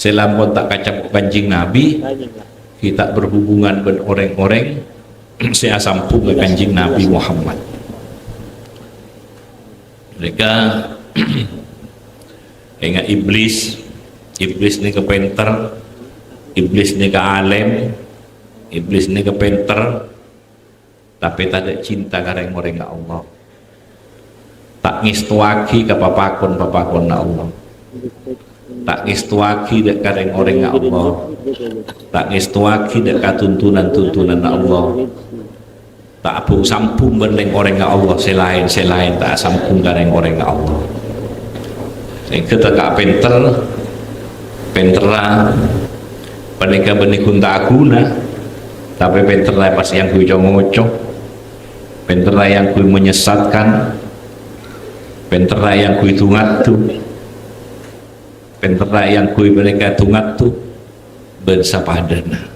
selampun tak kacak Kanjeng Nabi kita berhubungan dengan orang-orang saya sambung ke Kanjeng Nabi Muhammad. Mereka ingat iblis ni kepenter, iblis ni ke alim, iblis ni kepenter, tapi tak ada cinta karena orang Allah. Tak ngistuaki ke papakon na Allah. Tak ngistuaki dek kareng orang Allah. Tak ngistuaki dek tuntunan na Allah. Tak abung sampung beneng orang Allah selain tak sampung kareng orang Allah. Kita kak pentera panika benikun tak guna, tapi pentera pas yang kui ngocok, pentera yang kui menyesatkan, pentera yang kui tungat tu, pentera yang kui mereka tungat tu bersapadana.